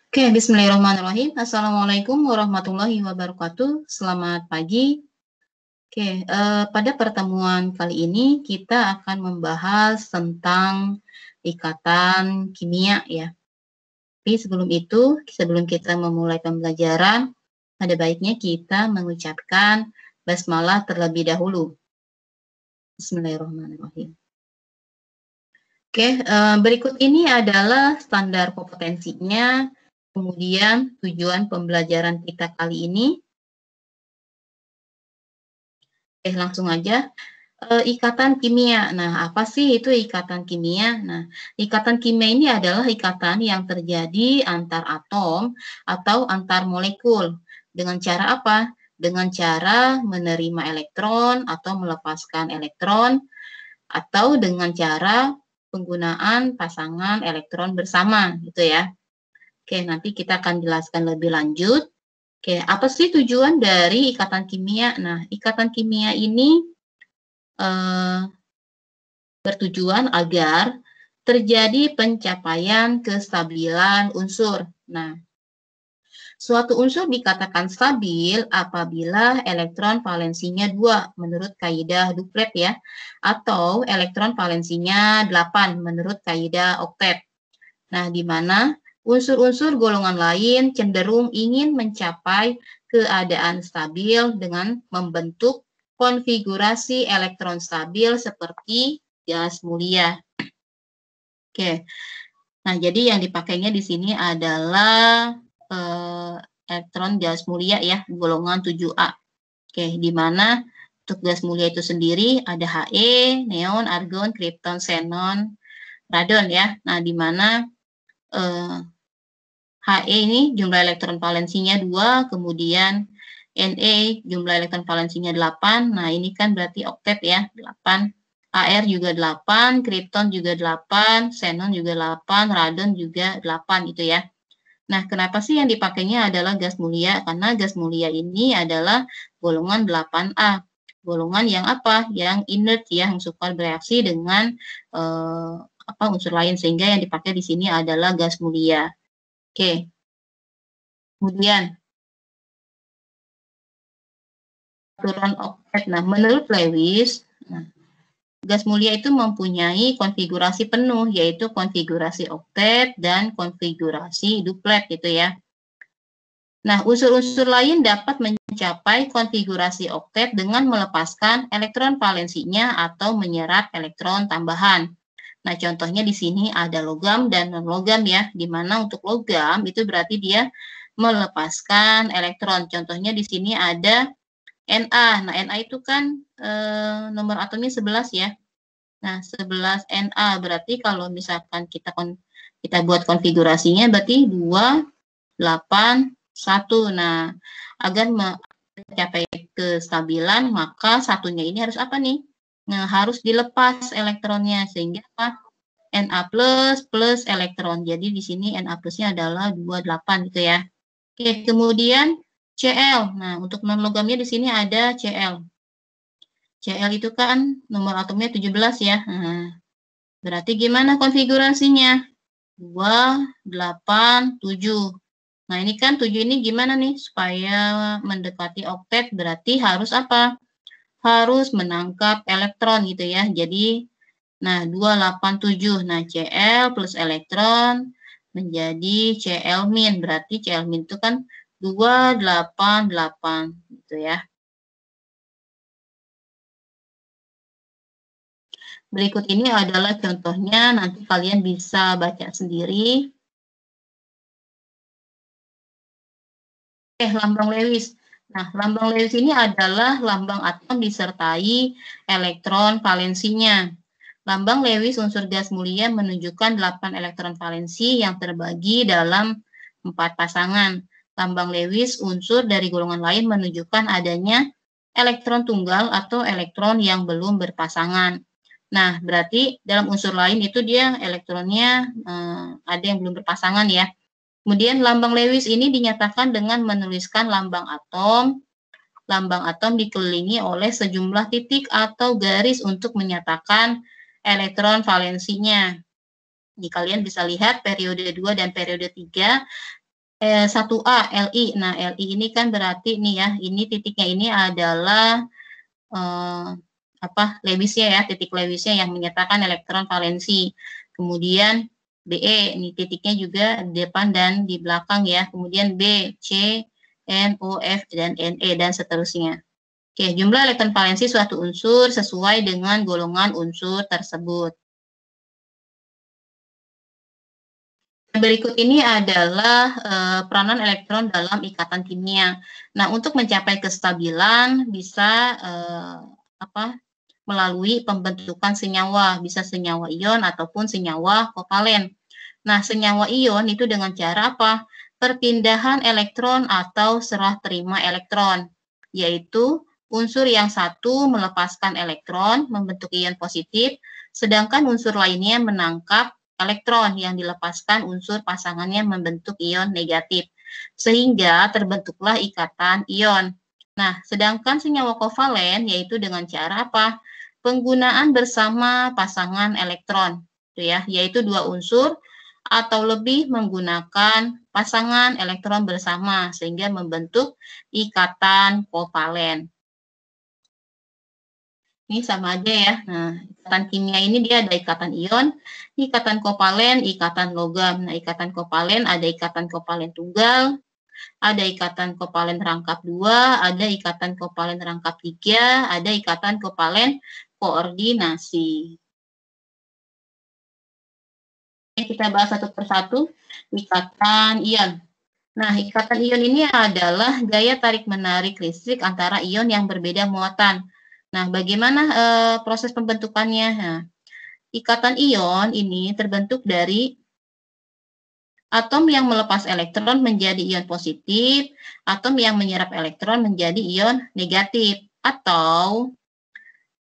Oke, bismillahirrahmanirrahim. Assalamualaikum warahmatullahi wabarakatuh. Selamat pagi. Oke, pada pertemuan kali ini kita akan membahas tentang ikatan kimia ya. Tapi sebelum kita memulai pembelajaran, ada baiknya kita mengucapkan basmalah terlebih dahulu. Bismillahirrahmanirrahim. Oke, berikut ini adalah standar kompetensinya, kemudian tujuan pembelajaran kita kali ini. Langsung aja. Ikatan kimia. Nah, apa sih itu ikatan kimia? Nah, ikatan kimia ini adalah ikatan yang terjadi antar atom atau antar molekul. Dengan cara apa? Dengan cara menerima elektron atau melepaskan elektron, atau dengan cara penggunaan pasangan elektron bersama, gitu ya. Oke, nanti kita akan jelaskan lebih lanjut. Oke, apa sih tujuan dari ikatan kimia? Nah, ikatan kimia ini bertujuan agar terjadi pencapaian kestabilan unsur. Nah, suatu unsur dikatakan stabil apabila elektron valensinya 2 menurut kaidah duplet ya, atau elektron valensinya 8 menurut kaidah oktet. Nah, di mana unsur-unsur golongan lain cenderung ingin mencapai keadaan stabil dengan membentuk konfigurasi elektron stabil seperti gas mulia. Oke, nah jadi yang dipakainya di sini adalah elektron gas mulia ya, golongan 7A. Oke, di mana untuk gas mulia itu sendiri ada He, neon, argon, kripton, xenon, radon ya. Nah, di mana He ini jumlah elektron valensinya 2, kemudian Ne jumlah elektron valensinya 8. Nah, ini kan berarti oktet ya, 8. Ar juga 8, kripton juga 8, xenon juga 8, radon juga 8 gitu ya. Nah, kenapa sih yang dipakainya adalah gas mulia? Karena gas mulia ini adalah golongan 8A. Golongan yang apa? Yang inert ya, yang suka bereaksi dengan unsur lain, sehingga yang dipakai di sini adalah gas mulia. Oke. Kemudian aturan oktet. Nah, menurut Lewis, gas mulia itu mempunyai konfigurasi penuh, yaitu konfigurasi oktet dan konfigurasi duplet gitu ya. Nah, unsur-unsur lain dapat mencapai konfigurasi oktet dengan melepaskan elektron valensinya atau menyerap elektron tambahan. Nah, contohnya di sini ada logam dan non-logam ya, di mana untuk logam itu berarti dia melepaskan elektron. Contohnya di sini ada Na. Nah, Na itu kan nomor atomnya 11 ya. Nah, 11 Na berarti kalau misalkan kita buat konfigurasinya berarti 2, 8, 1. Nah, agar mencapai kestabilan, maka satunya ini harus apa nih? Nah, harus dilepas elektronnya, sehingga apa? Na plus elektron. Jadi di sini Na plusnya adalah 28 gitu ya. Oke, kemudian Cl. Nah, untuk non logamnya di sini ada Cl. Cl itu kan nomor atomnya 17 ya. Nah, berarti gimana konfigurasinya? 2, 8, 7. Nah, ini kan 7 ini gimana nih? Supaya mendekati oktet berarti harus apa? Harus menangkap elektron gitu ya. Jadi, nah 287. Nah, Cl plus elektron menjadi Cl min. Berarti Cl min itu kan 288 gitu ya. Berikut ini adalah contohnya, nanti kalian bisa baca sendiri. Lambang Lewis. Nah, lambang Lewis ini adalah lambang atom disertai elektron valensinya. Lambang Lewis unsur gas mulia menunjukkan 8 elektron valensi yang terbagi dalam 4 pasangan. Lambang Lewis unsur dari golongan lain menunjukkan adanya elektron tunggal atau elektron yang belum berpasangan. Nah, berarti dalam unsur lain itu dia elektronnya ada yang belum berpasangan ya. Kemudian lambang Lewis ini dinyatakan dengan menuliskan lambang atom. Lambang atom dikelilingi oleh sejumlah titik atau garis untuk menyatakan elektron valensinya. Jadi kalian bisa lihat periode 2 dan periode 3 1A Li. Nah, Li ini kan berarti nih ya, ini titiknya ini adalah Lewisnya ya, titik Lewisnya yang menyertakan elektron valensi. Kemudian Be, ini titiknya juga di depan dan di belakang ya. Kemudian B, C, N, O, F, dan Ne, dan seterusnya. Oke, jumlah elektron valensi suatu unsur sesuai dengan golongan unsur tersebut. Berikut ini adalah peranan elektron dalam ikatan kimia. Nah, untuk mencapai kestabilan bisa melalui pembentukan senyawa, bisa senyawa ion ataupun senyawa kovalen. Nah, senyawa ion itu dengan cara apa? Perpindahan elektron atau serah terima elektron, yaitu unsur yang satu melepaskan elektron membentuk ion positif, sedangkan unsur lainnya menangkap elektron yang dilepaskan unsur pasangannya membentuk ion negatif, sehingga terbentuklah ikatan ion. Nah, sedangkan senyawa kovalen yaitu dengan cara apa? Penggunaan bersama pasangan elektron, yaitu dua unsur atau lebih menggunakan pasangan elektron bersama sehingga membentuk ikatan kovalen. Ini sama aja ya. Nah, ikatan kimia ini dia ada ikatan ion, ikatan kovalen, ikatan logam. Nah, ikatan kovalen ada ikatan kovalen tunggal, ada ikatan kovalen rangkap 2, ada ikatan kovalen rangkap 3, ada ikatan kovalen koordinasi. Kita bahas satu persatu. Ikatan ion. Nah, ikatan ion ini adalah gaya tarik-menarik listrik antara ion yang berbeda muatan. Nah, bagaimana proses pembentukannya? Nah, ikatan ion ini terbentuk dari atom yang melepas elektron menjadi ion positif, atom yang menyerap elektron menjadi ion negatif, atau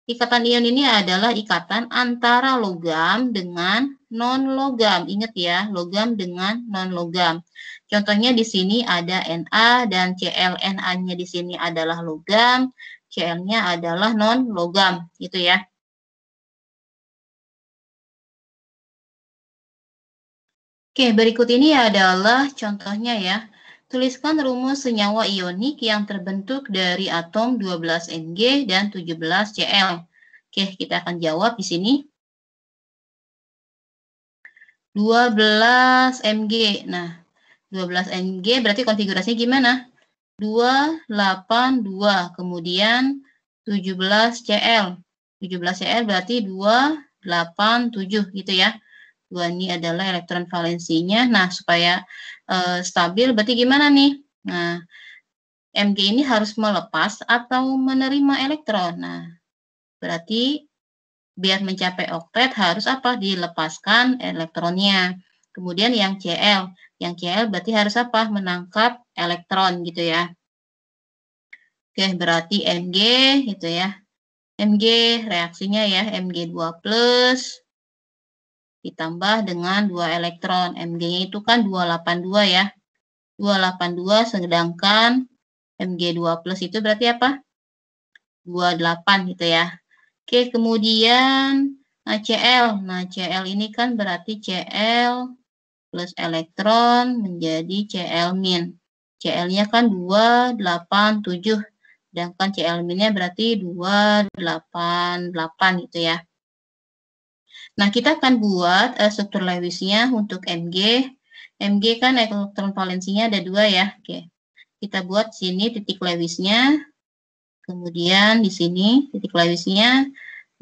ikatan ion ini adalah ikatan antara logam dengan non-logam. Ingat ya, logam dengan non-logam. Contohnya di sini ada Na dan Cl. Na-nya di sini adalah logam, Cl-nya adalah non-logam, gitu ya. Oke, berikut ini adalah contohnya ya. Tuliskan rumus senyawa ionik yang terbentuk dari atom 12 Mg dan 17 Cl. Oke, kita akan jawab di sini. 12 Mg. Nah, 12 Mg berarti konfigurasinya gimana? 282, kemudian 17 Cl. 17 Cl berarti 287 gitu ya. 2 ini adalah elektron valensinya. Nah, supaya stabil berarti gimana nih? Nah, Mg ini harus melepas atau menerima elektron. Nah, berarti biar mencapai oktet harus apa? Dilepaskan elektronnya. Kemudian yang Cl berarti harus apa? Menangkap elektron gitu ya. Oke, berarti Mg gitu ya. Mg reaksinya ya, Mg2+ ditambah dengan 2 elektron. Mg-nya itu kan 282 ya. 282 sedangkan Mg2+ itu berarti apa? 28 gitu ya. Oke, kemudian Cl. Nah, Cl ini kan berarti Cl plus elektron menjadi Cl-. Cl-nya kan 287. Sedangkan Cl-nya berarti 288 gitu ya. Nah, kita akan buat struktur Lewisnya untuk Mg. Mg kan elektron valensinya ada 2 ya. Oke. Kita buat sini titik Lewisnya. Kemudian di sini titik Lewisnya.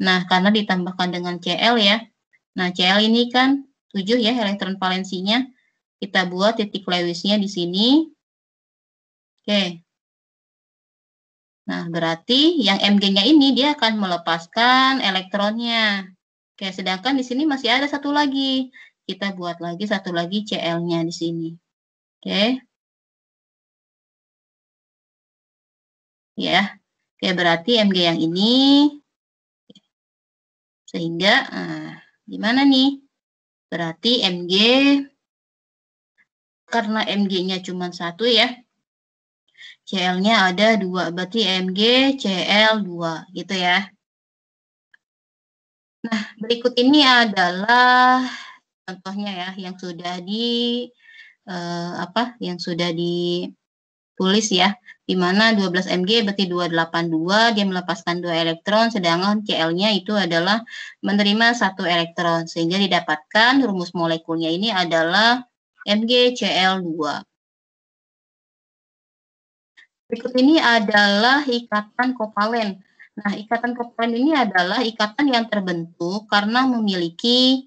Nah, karena ditambahkan dengan Cl ya. Nah, Cl ini kan 7 ya elektron valensinya. Kita buat titik Lewisnya di sini. Oke. Nah, berarti yang Mg-nya ini dia akan melepaskan elektronnya. Oke, sedangkan di sini masih ada satu lagi. Kita buat lagi satu lagi Cl-nya di sini. Oke. Ya. Oke, berarti Mg yang ini. Sehingga, gimana nih? Berarti Mg, karena Mg-nya cuma 1 ya. Cl-nya ada 2, berarti Mg Cl2 gitu ya. Nah, berikut ini adalah contohnya ya yang sudah yang sudah ditulis ya, di mana 12 Mg berarti 282, dia melepaskan 2 elektron, sedangkan Cl-nya itu adalah menerima 1 elektron, sehingga didapatkan rumus molekulnya ini adalah MgCl2. Berikut ini adalah ikatan kovalen. Nah, ikatan kovalen ini adalah ikatan yang terbentuk karena memiliki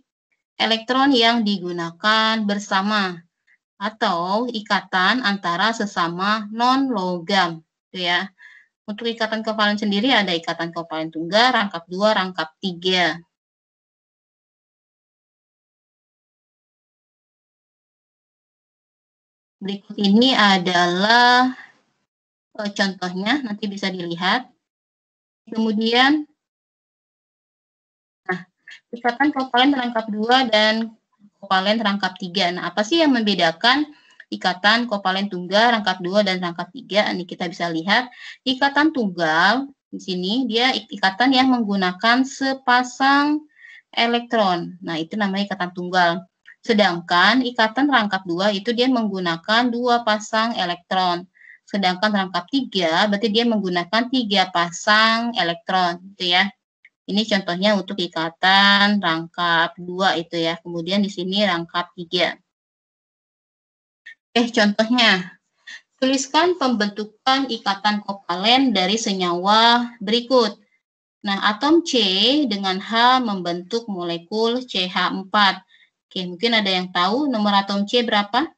elektron yang digunakan bersama atau ikatan antara sesama non-logam, gitu ya. Untuk ikatan kovalen sendiri ada ikatan kovalen tunggal, rangkap 2, rangkap 3. Berikut ini adalah contohnya, nanti bisa dilihat. Kemudian, nah, ikatan kovalen rangkap 2 dan kovalen rangkap 3. Nah, apa sih yang membedakan ikatan kovalen tunggal, rangkap 2, dan rangkap 3? Ini kita bisa lihat, ikatan tunggal, di sini dia ikatan yang menggunakan sepasang elektron. Nah, itu namanya ikatan tunggal. Sedangkan ikatan rangkap 2 itu dia menggunakan 2 pasang elektron. Sedangkan rangkap 3 berarti dia menggunakan 3 pasang elektron, gitu ya. Ini contohnya untuk ikatan rangkap 2 itu ya. Kemudian di sini rangkap 3. Contohnya. Tuliskan pembentukan ikatan kovalen dari senyawa berikut. Nah, atom C dengan H membentuk molekul CH4. Oke, mungkin ada yang tahu nomor atom C berapa?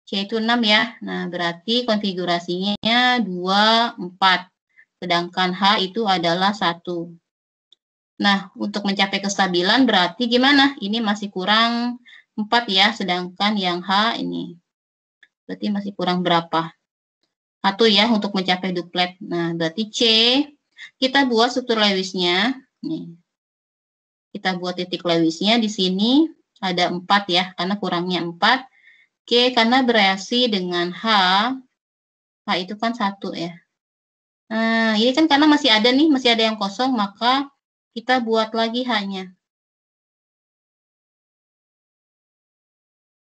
C itu 6 ya. Nah, berarti konfigurasinya 2, 4. Sedangkan H itu adalah 1. Nah, untuk mencapai kestabilan berarti gimana? Ini masih kurang 4 ya, sedangkan yang H ini berarti masih kurang berapa? 1 ya untuk mencapai duplet. Nah, berarti C, kita buat struktur Lewisnya. Nih. Kita buat titik Lewisnya di sini ada 4 ya, karena kurangnya 4. Oke, karena bereaksi dengan H itu kan 1 ya. Nah, ini kan karena masih ada nih, masih ada yang kosong, maka kita buat lagi H-nya.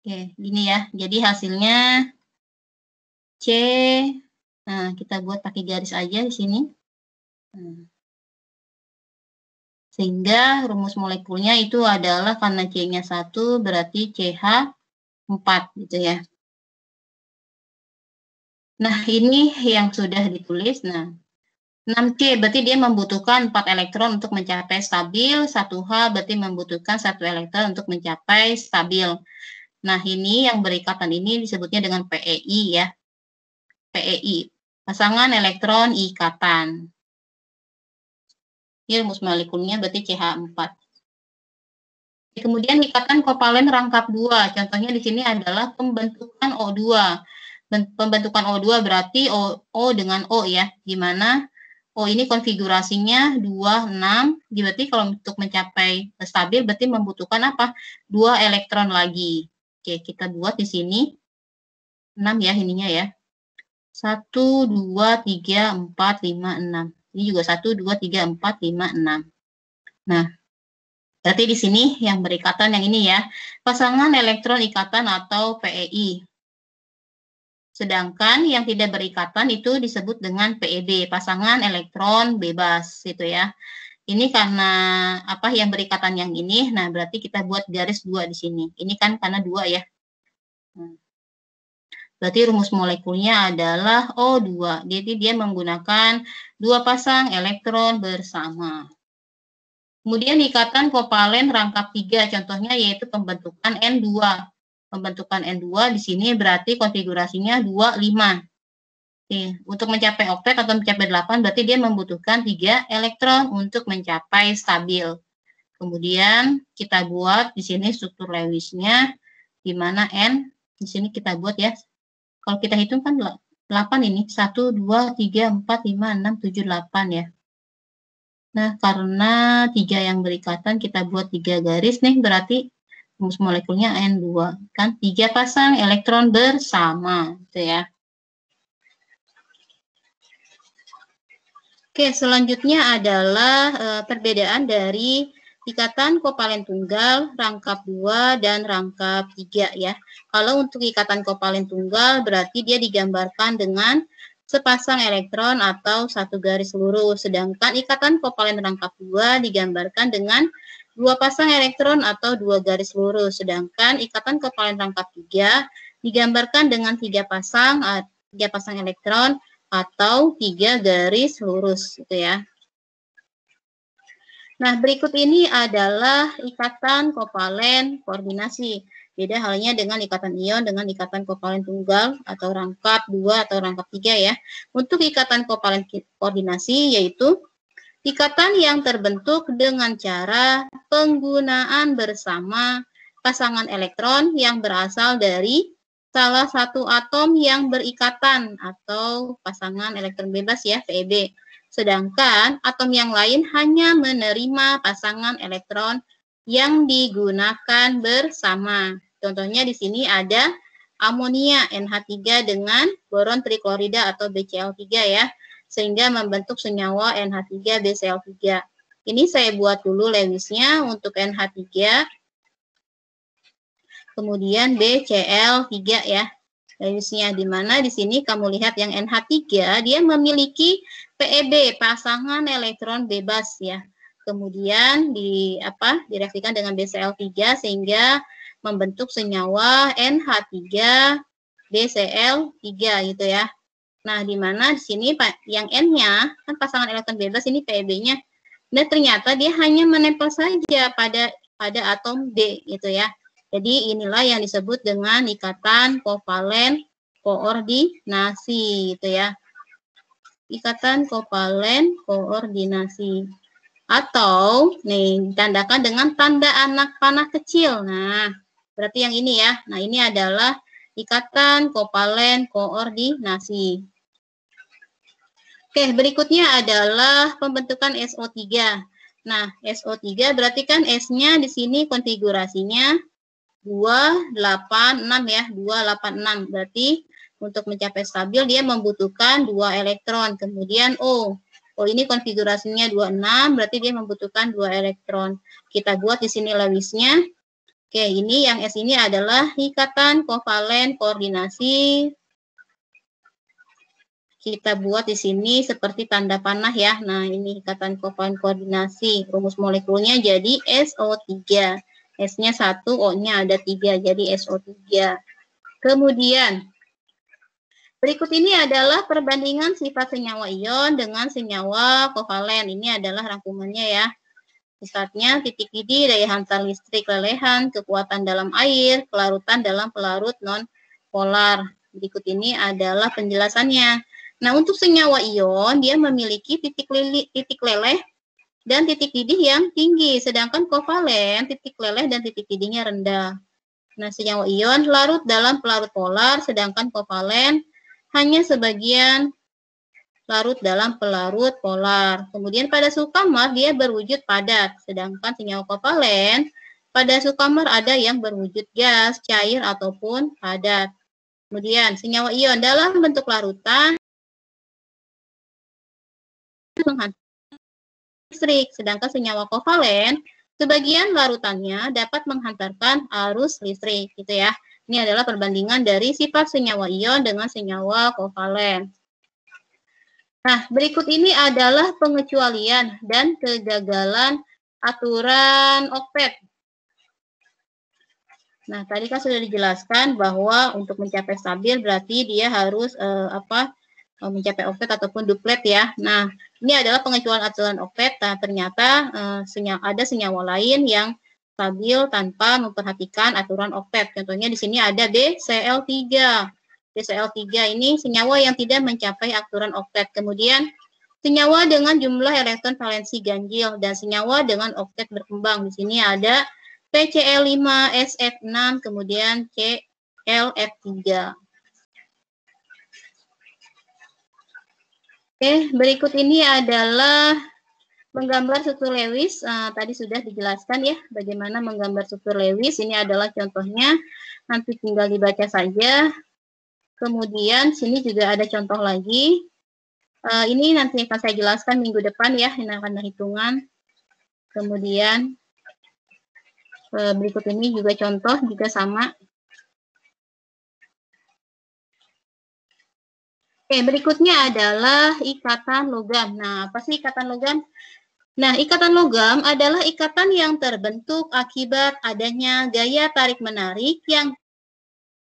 Oke, gini ya. Jadi hasilnya C, nah kita buat pakai garis aja di sini. Sehingga rumus molekulnya itu adalah karena C-nya 1 berarti CH4 gitu ya. Nah, ini yang sudah ditulis. Nah, 6C berarti dia membutuhkan 4 elektron untuk mencapai stabil, 1H berarti membutuhkan 1 elektron untuk mencapai stabil. Nah, ini yang berikatan ini disebutnya dengan PEI ya. PEI, pasangan elektron ikatan. Ini rumus molekulnya berarti CH4. Kemudian ikatan kovalen rangkap 2. Contohnya di sini adalah pembentukan O2. Pembentukan O2 berarti O dengan O ya. Gimana? O ini konfigurasinya 2, 6. Berarti kalau untuk mencapai stabil berarti membutuhkan apa? 2 elektron lagi. Oke, kita buat di sini 6 ya ininya ya. 1, 2, 3, 4, 5, 6. Ini juga 1, 2, 3, 4, 5, 6. Nah, berarti di sini yang berikatan yang ini ya, pasangan elektron ikatan atau PEI. Sedangkan yang tidak berikatan itu disebut dengan PEB, pasangan elektron bebas gitu ya. Ini karena apa yang berikatan yang ini, nah berarti kita buat garis 2 di sini. Ini kan karena 2 ya. Berarti rumus molekulnya adalah O2. Jadi dia menggunakan 2 pasang elektron bersama. Kemudian ikatan kovalen rangkap 3, contohnya yaitu pembentukan N2. Pembentukan N2 di sini berarti konfigurasinya 2, 5. Oke, untuk mencapai oktet atau mencapai 8 berarti dia membutuhkan 3 elektron untuk mencapai stabil. Kemudian kita buat di sini struktur Lewisnya, di mana N di sini kita buat ya. Kalau kita hitung kan 8 ini, 1, 2, 3, 4, 5, 6, 7, 8 ya. Nah, karena 3 yang berikatan kita buat 3 garis nih, berarti rumus molekulnya N2. Kan 3 pasang elektron bersama, gitu ya. Oke, selanjutnya adalah perbedaan dari ikatan kovalen tunggal, rangkap 2, dan rangkap 3 ya. Kalau untuk ikatan kovalen tunggal berarti dia digambarkan dengan sepasang elektron atau satu garis lurus. Sedangkan ikatan kovalen rangkap 2 digambarkan dengan dua pasang elektron atau dua garis lurus. Sedangkan ikatan kovalen rangkap 3 digambarkan dengan tiga pasang elektron atau 3 garis lurus gitu ya. Nah, berikut ini adalah ikatan kovalen koordinasi. Beda halnya dengan ikatan ion dengan ikatan kovalen tunggal atau rangkap 2 atau rangkap 3 ya. Untuk ikatan kovalen koordinasi yaitu ikatan yang terbentuk dengan cara penggunaan bersama pasangan elektron yang berasal dari salah satu atom yang berikatan atau pasangan elektron bebas ya, PEB. Sedangkan atom yang lain hanya menerima pasangan elektron yang digunakan bersama. Contohnya di sini ada amonia NH3 dengan boron triklorida atau BCl3 ya, sehingga membentuk senyawa NH3BCl3. Ini saya buat dulu Lewisnya untuk NH3, kemudian BCl3 ya. Lewisnya di mana di sini kamu lihat yang NH3 dia memiliki PEB, pasangan elektron bebas ya. Kemudian direaksikan dengan BCl3 sehingga membentuk senyawa NH3BCl3 gitu ya. Nah, di mana di sini yang N-nya kan pasangan elektron bebas ini PEB-nya. Nah, ternyata dia hanya menempel saja pada atom D gitu ya. Jadi inilah yang disebut dengan ikatan kovalen koordinasi gitu ya. Ikatan kovalen koordinasi. Atau nih ditandakan dengan tanda anak panah kecil. Nah, berarti yang ini ya. Nah, ini adalah ikatan kovalen koordinasi. Oke, berikutnya adalah pembentukan SO3. Nah, SO3 berarti kan S-nya di sini konfigurasinya 286 ya, 286. Berarti untuk mencapai stabil dia membutuhkan 2 elektron. Kemudian O ini konfigurasinya 26, berarti dia membutuhkan 2 elektron. Kita buat di sini Lewisnya. Oke, ini yang S ini adalah ikatan kovalen koordinasi. Kita buat di sini seperti tanda panah ya. Nah, ini ikatan kovalen koordinasi. Rumus molekulnya jadi SO3. S-nya 1, O-nya ada 3, jadi SO3. Kemudian, berikut ini adalah perbandingan sifat senyawa ion dengan senyawa kovalen. Ini adalah rangkumannya ya. Sifatnya titik didih, daya hantar listrik lelehan, kekuatan dalam air, kelarutan dalam pelarut non-polar. Berikut ini adalah penjelasannya. Nah, untuk senyawa ion, dia memiliki titik leleh dan titik didih yang tinggi, sedangkan kovalen titik leleh dan titik didihnya rendah. Nah, senyawa ion larut dalam pelarut polar, sedangkan kovalen hanya sebagian larut dalam pelarut polar. Kemudian pada suhu kamar dia berwujud padat, sedangkan senyawa kovalen pada suhu kamar ada yang berwujud gas, cair, ataupun padat. Kemudian senyawa ion dalam bentuk larutan menghantar listrik, sedangkan senyawa kovalen sebagian larutannya dapat menghantarkan arus listrik gitu ya. Ini adalah perbandingan dari sifat senyawa ion dengan senyawa kovalen. Nah, berikut ini adalah pengecualian dan kegagalan aturan oktet. Nah, tadi kan sudah dijelaskan bahwa untuk mencapai stabil berarti dia harus mencapai oktet ataupun duplet ya. Nah, ini adalah pengecualian aturan oktet. Nah, ternyata ada senyawa lain yang stabil tanpa memperhatikan aturan oktet. Contohnya di sini ada BCl3. BCl3 ini senyawa yang tidak mencapai aturan oktet. Kemudian senyawa dengan jumlah elektron valensi ganjil dan senyawa dengan oktet berkembang. Di sini ada PCl5SF6 kemudian ClF3. Oke, berikut ini adalah menggambar struktur Lewis. Tadi sudah dijelaskan ya bagaimana menggambar struktur Lewis. Ini adalah contohnya, nanti tinggal dibaca saja. Kemudian sini juga ada contoh lagi. Ini nanti akan saya jelaskan minggu depan ya, ini akan hitungan. Kemudian Berikut ini juga contoh, juga sama. Oke, berikutnya adalah ikatan logam. Nah, apa sih ikatan logam? Nah, ikatan logam adalah ikatan yang terbentuk akibat adanya gaya tarik-menarik yang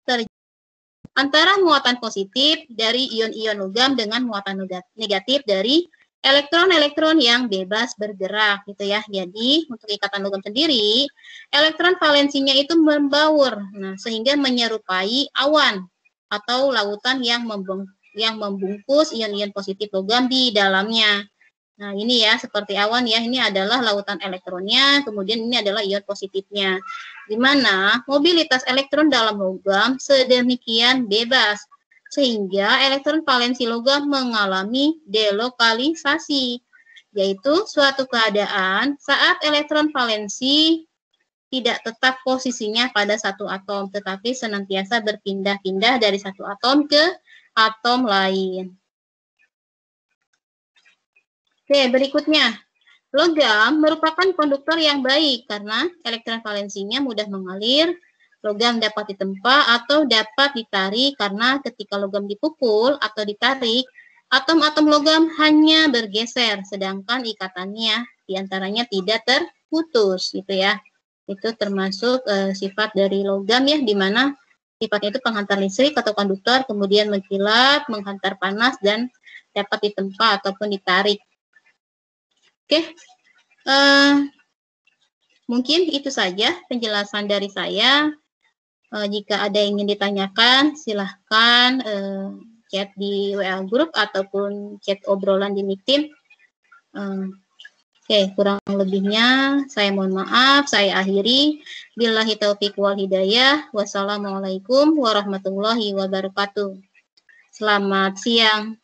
terjadi antara muatan positif dari ion-ion logam dengan muatan negatif dari elektron-elektron yang bebas bergerak, gitu ya. Jadi, untuk ikatan logam sendiri, elektron valensinya itu membaur, nah, sehingga menyerupai awan atau lautan yang membungkus ion-ion positif logam di dalamnya. Nah, ini ya, seperti awan ya, ini adalah lautan elektronnya, kemudian ini adalah ion positifnya. Di mana mobilitas elektron dalam logam sedemikian bebas, sehingga elektron valensi logam mengalami delokalisasi, yaitu suatu keadaan saat elektron valensi tidak tetap posisinya pada satu atom, tetapi senantiasa berpindah-pindah dari satu atom ke atom lain. Oke, berikutnya. Logam merupakan konduktor yang baik karena elektron valensinya mudah mengalir, logam dapat ditempa atau dapat ditarik karena ketika logam dipukul atau ditarik, atom-atom logam hanya bergeser, sedangkan ikatannya diantaranya tidak terputus, gitu ya. Itu termasuk sifat dari logam ya, di mana sifatnya itu penghantar listrik atau konduktor, kemudian mengkilat, menghantar panas, dan dapat ditempa ataupun ditarik. Oke, mungkin itu saja penjelasan dari saya. Jika ada yang ingin ditanyakan, silahkan chat di WA Group ataupun chat obrolan di Meeting. Oke, kurang lebihnya saya mohon maaf, saya akhiri. Billahi taufiq wal hidayah. Wassalamualaikum warahmatullahi wabarakatuh. Selamat siang.